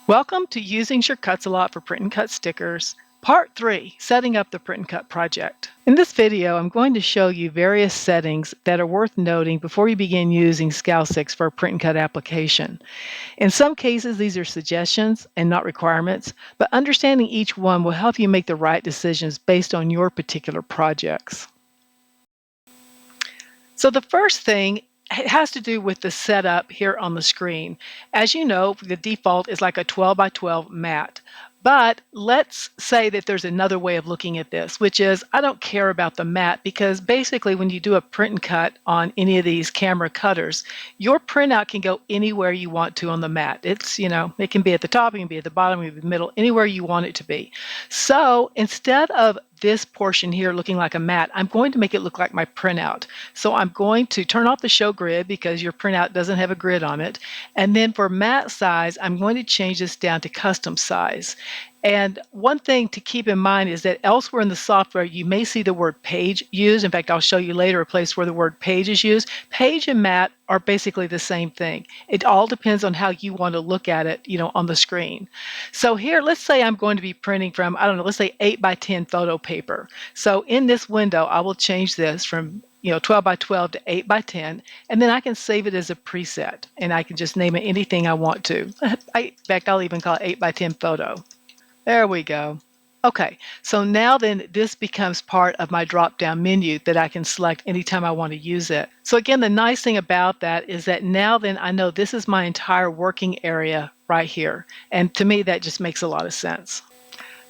Welcome to Using Your Cuts a Lot for Print and Cut Stickers, Part 3, Setting Up the Print and Cut Project. In this video, I'm going to show you various settings that are worth noting before you begin using SCAL 6 for a print and cut application. In some cases, these are suggestions and not requirements, but understanding each one will help you make the right decisions based on your particular projects. So the first thing has to do with the setup here on the screen. As you know, the default is like a 12 by 12 mat. But let's say that there's another way of looking at this, which is I don't care about the mat because basically when you do a print and cut on any of these camera cutters, your printout can go anywhere you want to on the mat. It's, it can be at the top, it can be at the bottom, it can be in the middle, anywhere you want it to be. So instead of this portion here looking like a mat, I'm going to make it look like my printout. So I'm going to turn off the show grid because your printout doesn't have a grid on it. And then for mat size, I'm going to change this down to custom size. And one thing to keep in mind is that elsewhere in the software, you may see the word page used. In fact, I'll show you later a place where the word page is used. Page and mat are basically the same thing. It all depends on how you want to look at it, on the screen. So here, let's say I'm going to be printing from, let's say 8 by 10 photo paper. So in this window, I will change this from 12 by 12 to 8 by 10, and then I can save it as a preset, and I can just name it anything I want to. In fact, I'll even call it 8 by 10 photo. There we go. Okay, so now then this becomes part of my drop-down menu that I can select anytime I want to use it. So again, the nice thing about that is that now then I know this is my entire working area right here. And to me, that just makes a lot of sense.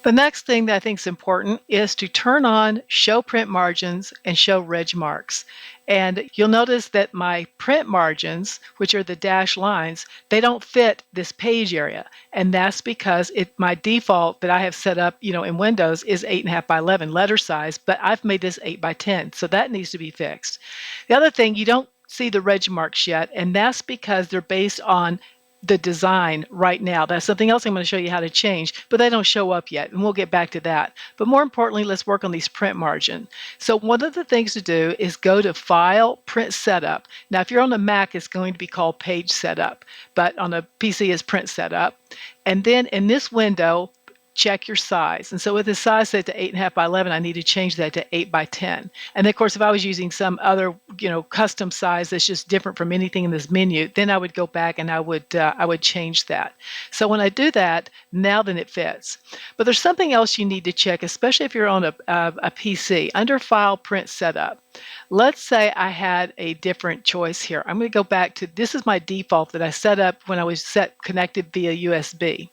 The next thing that I think is important is to turn on Show Print Margins and Show Reg Marks. And you'll notice that my print margins, which are the dashed lines, they don't fit this page area. And that's because my default that I have set up, in Windows is 8.5 by 11 letter size, but I've made this 8 by 10. So that needs to be fixed. The other thing, you don't see the reg marks yet, and that's because they're based on the design right now. That's something else I'm going to show you how to change, but they don't show up yet, and we'll get back to that. But more importantly, let's work on these print margin. So one of the things to do is go to File, Print Setup. Now, if you're on a Mac, it's going to be called Page Setup, but on a PC it's Print Setup. And then in this window, check your size. And so with the size set to 8.5 by 11, I need to change that to 8 by 10. And then, of course, if I was using some other, custom size that's just different from anything in this menu, then I would go back and I would change that. So when I do that, now then it fits. But there's something else you need to check, especially if you're on a PC. Under File, Print Setup. Let's say I had a different choice here. I'm going to go back to, this is my default that I set up when I was connected via USB.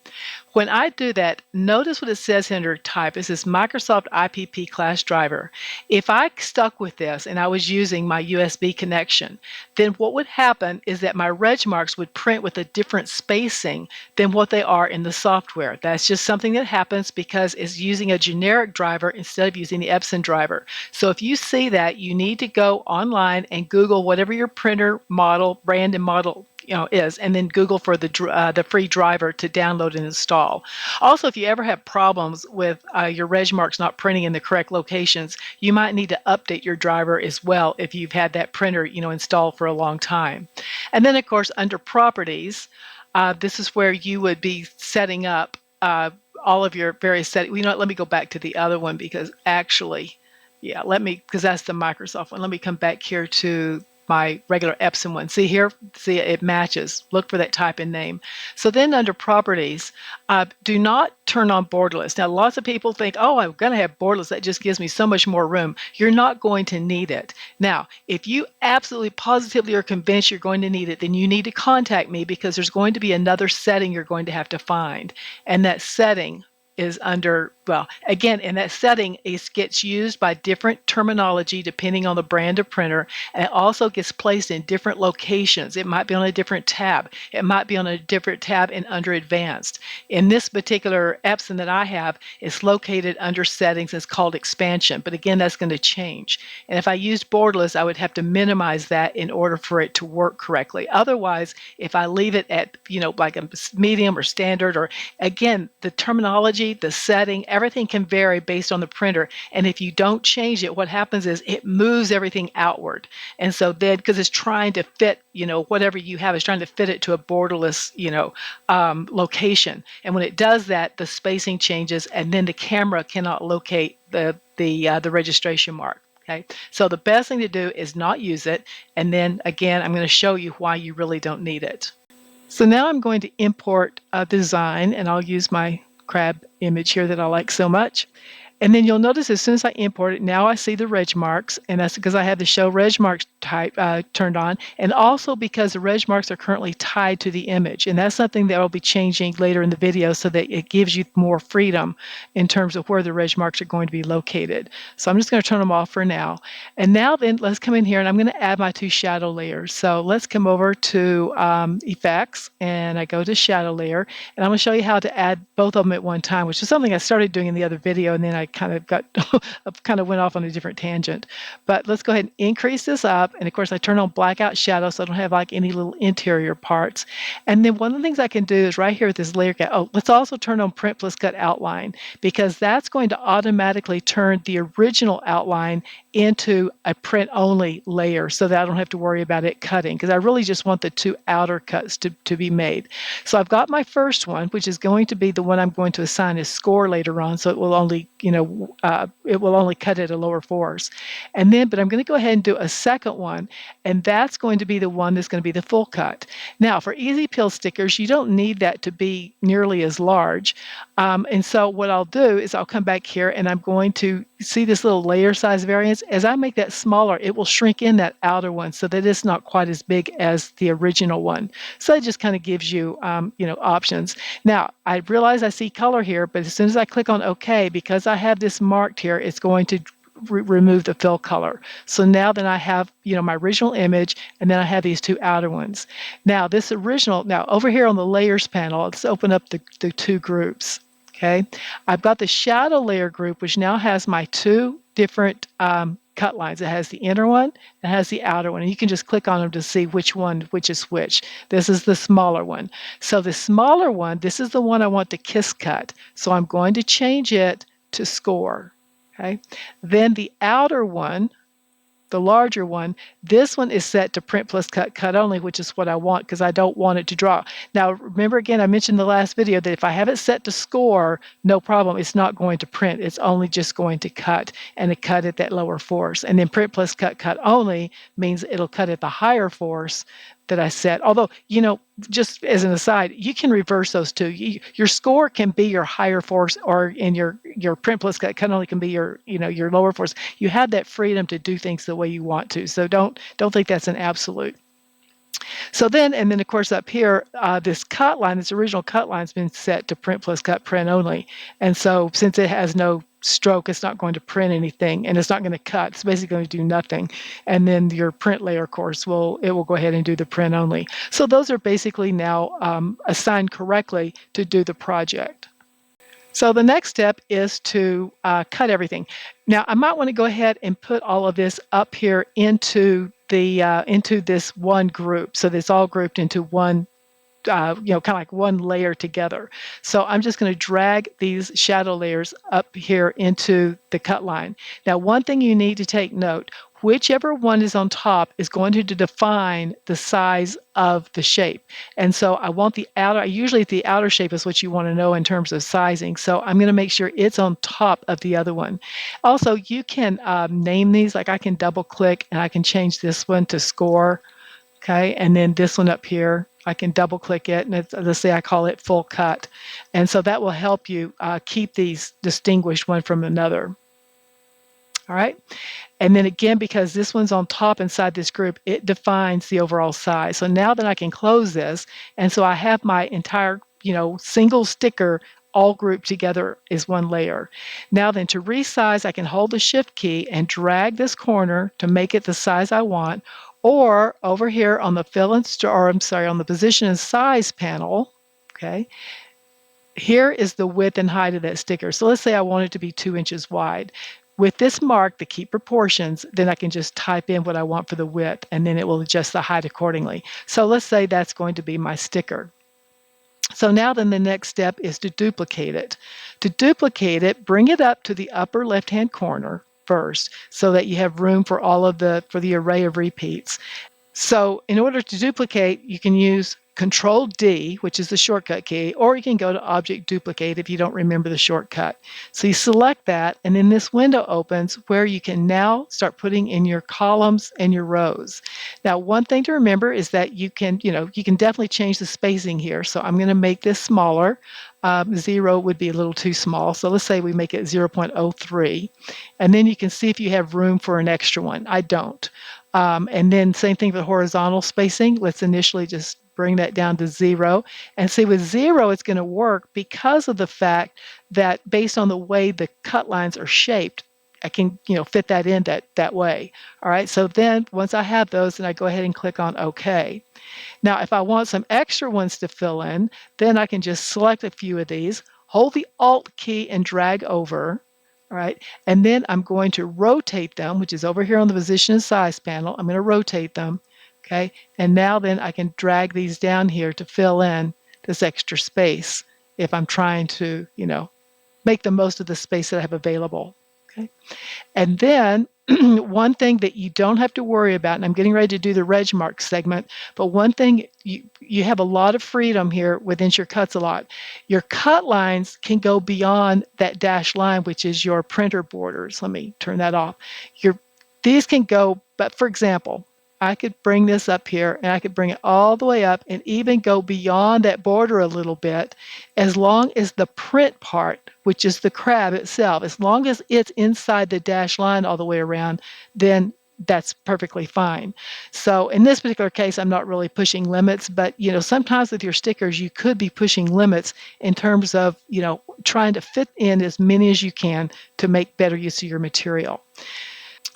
When I do that, notice what it says under Type. It says Microsoft IPP class driver. If I stuck with this and I was using my USB connection, then what would happen is that my reg marks would print with a different spacing than what they are in the software. That's just something that happens because it's using a generic driver instead of using the Epson driver. So if you see that, you need to go online and Google whatever your printer model, brand and model is, and then Google for the free driver to download and install. Also, if you ever have problems with your reg marks not printing in the correct locations, you might need to update your driver as well if you've had that printer installed for a long time. And then, of course, under Properties, this is where you would be setting up all of your various settings. Let me go back to the other one because actually, because that's the Microsoft one. Let me come back here to my regular Epson one. See here, it matches. Look for that type in name. So then under Properties, do not turn on borderless. Now, lots of people think, oh, I'm going to have borderless. That just gives me so much more room. You're not going to need it. Now, if you absolutely positively are convinced you're going to need it, then you need to contact me because there's going to be another setting you're going to have to find. And that setting is under, again, in that setting, it gets used by different terminology depending on the brand of printer, and it also gets placed in different locations. It might be on a different tab. It might be on a different tab and under Advanced. In this particular Epson that I have, it's located under Settings. It's called Expansion, but again, that's going to change. And if I used borderless, I would have to minimize that in order for it to work correctly. Otherwise, if I leave it at, like a medium or standard, or again, the terminology energy, the setting, everything can vary based on the printer. And if you don't change it, what happens is it moves everything outward. And so then, because it's trying to fit, whatever you have is trying to fit it to a borderless, location. And when it does that, the spacing changes, and then the camera cannot locate the registration mark. Okay, so the best thing to do is not use it. And then again, I'm going to show you why you really don't need it. So now I'm going to import a design, and I'll use my crab image here that I like so much. And then you'll notice as soon as I import it, now I see the reg marks, and that's because I have the show reg marks type turned on, and also because the reg marks are currently tied to the image. And that's something that will be changing later in the video so that it gives you more freedom in terms of where the reg marks are going to be located. So I'm just going to turn them off for now. And now then, let's come in here, and I'm going to add my two shadow layers. So let's come over to Effects, and I go to Shadow Layer, and I'm going to show you how to add both of them at one time, which is something I started doing in the other video, and then I kind of went off on a different tangent. But let's go ahead and increase this up. And of course, I turn on blackout shadow so I don't have like any little interior parts. And then one of the things I can do is right here with this layer cut. Oh, let's also turn on print plus cut outline, because that's going to automatically turn the original outline into a print only layer so that I don't have to worry about it cutting, because I really just want the two outer cuts to be made. So I've got my first one, which is going to be the one I'm going to assign as score later on, so it will only it will only cut at a lower force. And then, but I'm going to go ahead and do a second one, and that's going to be the one that's going to be the full cut. Now, for easy peel stickers, you don't need that to be nearly as large. And so what I'll do is I'll come back here, and I'm going to see this little layer size variance. As I make that smaller, it will shrink in that outer one so that it's not quite as big as the original one. So it just kind of gives you, options. Now, I realize I see color here, but as soon as I click on OK, because I have this marked here, it's going to remove the fill color. So now then I have, my original image, and then I have these two outer ones. Now this original, now over here on the layers panel, let's open up the two groups. Okay, I've got the shadow layer group, which now has my two different cut lines. It has the inner one, it has the outer one, and you can just click on them to see which is which. This is the smaller one. So the smaller one, this is the one I want to kiss cut. So I'm going to change it to score. Okay, then the outer one, the larger one, this one is set to print plus cut only, which is what I want because I don't want it to draw. Now, remember again, I mentioned in the last video that if I have it set to score, no problem, it's not going to print. It's only just going to cut, and it cut at that lower force. And then print plus cut only means it'll cut at the higher force that I set. Although, just as an aside, you can reverse those two. Your score can be your higher force, or in your print plus cut only can be your lower force. You have that freedom to do things the way you want to. So don't think that's an absolute. So then, and then of course up here, this cut line, this original cut line has been set to print plus cut print only. And so since it has no stroke, it's not going to print anything, and it's not going to cut. It's basically going to do nothing. And then your print layer, of course, will go ahead and do the print only. So those are basically now assigned correctly to do the project. So the next step is to cut everything. Now I might want to go ahead and put all of this up here into the into this one group, so that it's all grouped into one, kind of like one layer together. So I'm just going to drag these shadow layers up here into the cut line. Now, one thing you need to take note: whichever one is on top is going to define the size of the shape. And so I want the outer, usually the outer shape is what you want to know in terms of sizing. So I'm going to make sure it's on top of the other one. Also, you can name these, like I can double click and I can change this one to score. Okay, and then this one up here, I can double click it, and let's say I call it full cut. And so that will help you keep these distinguished one from another. All right. And then again, because this one's on top inside this group, it defines the overall size. So now that I can close this, and so I have my entire, single sticker all grouped together as one layer. Now then, to resize, I can hold the Shift key and drag this corner to make it the size I want, or over here on the on the position and size panel, okay, here is the width and height of that sticker. So let's say I want it to be 2 inches wide. With this mark, the Keep Proportions, then I can just type in what I want for the width, and then it will adjust the height accordingly. So let's say that's going to be my sticker. So now then the next step is to duplicate it. To duplicate it, bring it up to the upper left-hand corner first so that you have room for all of the array of repeats. So in order to duplicate, you can use Control D, which is the shortcut key, or you can go to Object Duplicate if you don't remember the shortcut. So you select that, and then this window opens where you can now start putting in your columns and your rows. Now, one thing to remember is that you can definitely change the spacing here. So I'm going to make this smaller. 0 would be a little too small. So let's say we make it 0.03. And then you can see if you have room for an extra one. I don't. And then same thing for horizontal spacing. Let's initially just bring that down to 0. And see, with 0, it's going to work because of the fact that based on the way the cut lines are shaped, I can fit that in that way. All right, so then once I have those, then I go ahead and click on OK. Now, if I want some extra ones to fill in, then I can just select a few of these, hold the Alt key and drag over. All right, and then I'm going to rotate them, which is over here on the position and size panel. I'm going to rotate them, okay? And now then I can drag these down here to fill in this extra space if I'm trying to, make the most of the space that I have available, okay? And then one thing that you don't have to worry about, and I'm getting ready to do the reg mark segment, but one thing you have a lot of freedom here with Insure Cuts a lot. Your cut lines can go beyond that dashed line, which is your printer borders. Let me turn that off. These can go, but for example, I could bring this up here and I could bring it all the way up and even go beyond that border a little bit, as long as the print part, which is the crab itself, as long as it's inside the dashed line all the way around, then that's perfectly fine. So in this particular case, I'm not really pushing limits, but sometimes with your stickers, you could be pushing limits in terms of trying to fit in as many as you can to make better use of your material.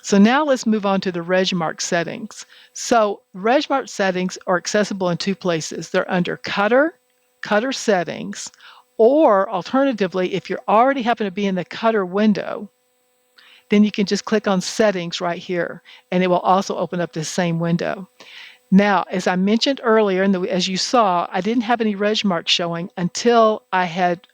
So now let's move on to the reg mark settings. So reg mark settings are accessible in two places. They're under Cutter settings, or alternatively, if you already happen to be in the Cutter window, then you can just click on Settings right here, and it will also open up this same window. Now, as I mentioned earlier, and as you saw, I didn't have any reg marks showing until I had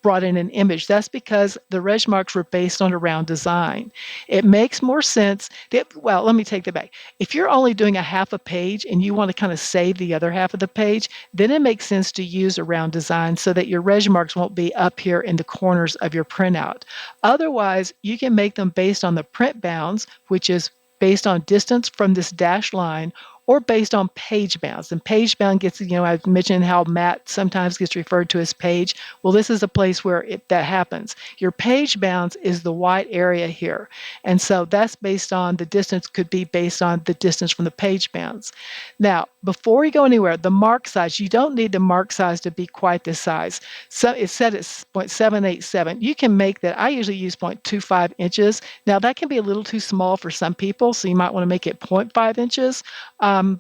brought in an image. That's because the reg marks were based on a round design. It makes more sense well, let me take that back. If you're only doing a half a page and you want to kind of save the other half of the page, then it makes sense to use a round design so that your reg marks won't be up here in the corners of your printout. Otherwise, you can make them based on the print bounds, which is based on distance from this dashed line, or based on page bounds. And page bound gets, I've mentioned how mat sometimes gets referred to as page. Well, this is a place where that happens. Your page bounds is the white area here. And so that's based on the distance, could be based on the distance from the page bounds. Now, before you go anywhere, the mark size, you don't need the mark size to be quite this size. So it's set at 0.787. You can make that. I usually use 0.25 inches. Now, that can be a little too small for some people, so you might want to make it 0.5 inches.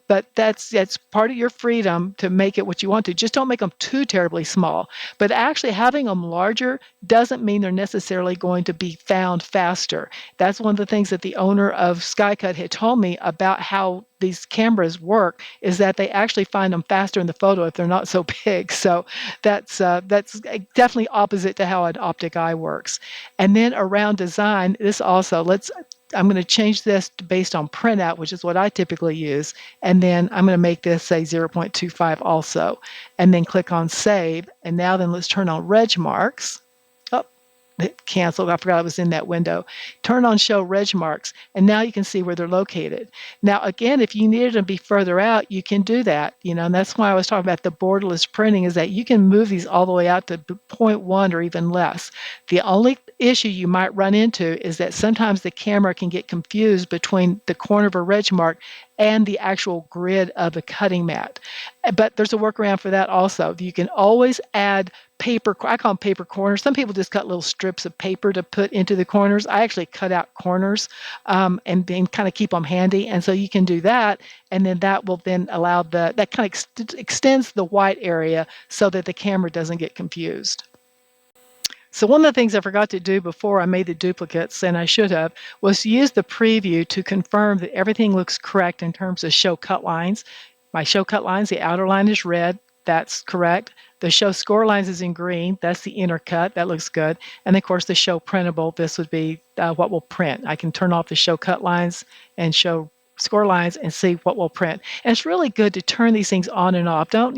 But that's part of your freedom to make it what you want to. Just don't make them too terribly small. But actually having them larger doesn't mean they're necessarily going to be found faster. That's one of the things that the owner of SCAL had told me about how these cameras work, is that they actually find them faster in the photo if they're not so big. So that's definitely opposite to how an optic eye works. And then around design, this also, I'm going to change this based on printout, which is what I typically use. And then I'm going to make this say 0.25 also. And then click on Save. And now then let's turn on reg marks. Oh, it canceled. I forgot I was in that window. Turn on Show Reg Marks. And now you can see where they're located. Now, again, if you needed to be further out, you can do that. And that's why I was talking about the borderless printing, is that you can move these all the way out to 0.1 or even less. The only issue you might run into is that sometimes the camera can get confused between the corner of a reg mark and the actual grid of the cutting mat. But there's a workaround for that also. You can always add paper, I call them paper corners. Some people just cut little strips of paper to put into the corners. I actually cut out corners and then kind of keep them handy. And so you can do that, and then that will then allow that kind of extends the white area so that the camera doesn't get confused. So one of the things I forgot to do before I made the duplicates, and I should have, was to use the preview to confirm that everything looks correct in terms of show cut lines. My show cut lines, the outer line is red. That's correct. The show score lines is in green. That's the inner cut. That looks good. And of course, the show printable, this would be what will print. I can turn off the show cut lines and show score lines and see what will print. And it's really good to turn these things on and off. Don't,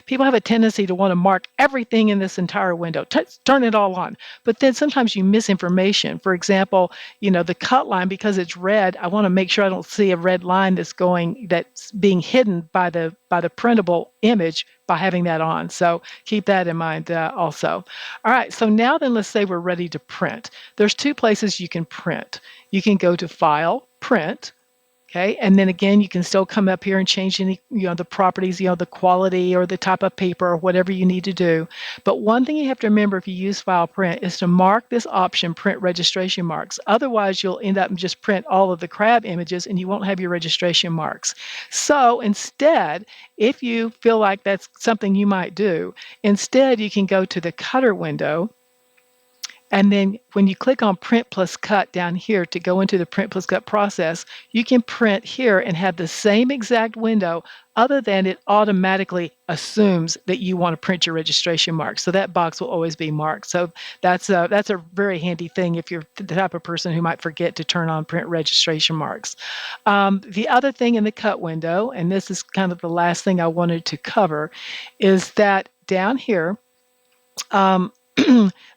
people have a tendency to want to mark everything in this entire window, turn it all on. But then sometimes you miss information. For example, the cut line, because it's red, I want to make sure I don't see a red line that's being hidden by the printable image by having that on. So keep that in mind also. All right, so now then let's say we're ready to print. There's two places you can print. You can go to File, Print. Okay, and then again, you can still come up here and change any, the properties, the quality or the type of paper or whatever you need to do. But one thing you have to remember if you use File Print is to mark this option, Print Registration Marks. Otherwise, you'll end up and just print all of the crab images and you won't have your registration marks. So instead, if you feel like that's something you might do, instead you can go to the Cutter window. And then when you click on Print plus Cut down here to go into the Print plus Cut process, you can print here and have the same exact window, other than it automatically assumes that you want to print your registration mark. So that box will always be marked. So that's a very handy thing if you're the type of person who might forget to turn on print registration marks. The other thing in the Cut window, and this is kind of the last thing I wanted to cover, is that down here,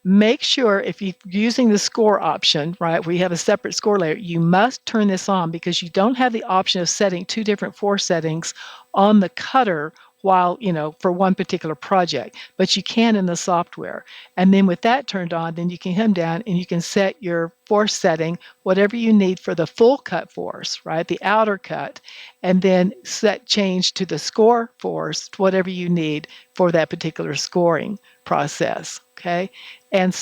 make sure if you're using the score option, right, we have a separate score layer, you must turn this on because you don't have the option of setting two different force settings on the cutter while, for one particular project, but you can in the software. And then with that turned on, then you can come down and you can set your force setting, whatever you need for the full cut force, right, the outer cut, and then change to the score force, whatever you need for that particular scoring process. Okay. And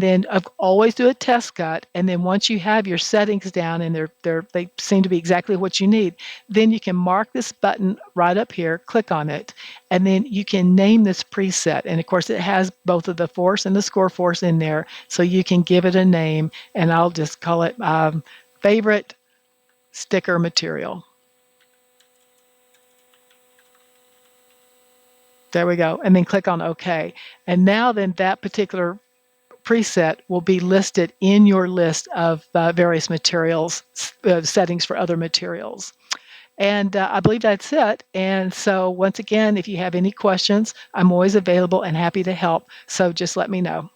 then always do a test cut. And then once you have your settings down and they seem to be exactly what you need, then you can mark this button right up here, click on it, and then you can name this preset. And of course, it has both of the force and the score force in there. So you can give it a name, and I'll just call it favorite sticker material. There we go. And then click on OK. And now then that particular preset will be listed in your list of various materials, settings for other materials. And I believe that's it. And so once again, if you have any questions, I'm always available and happy to help. So just let me know.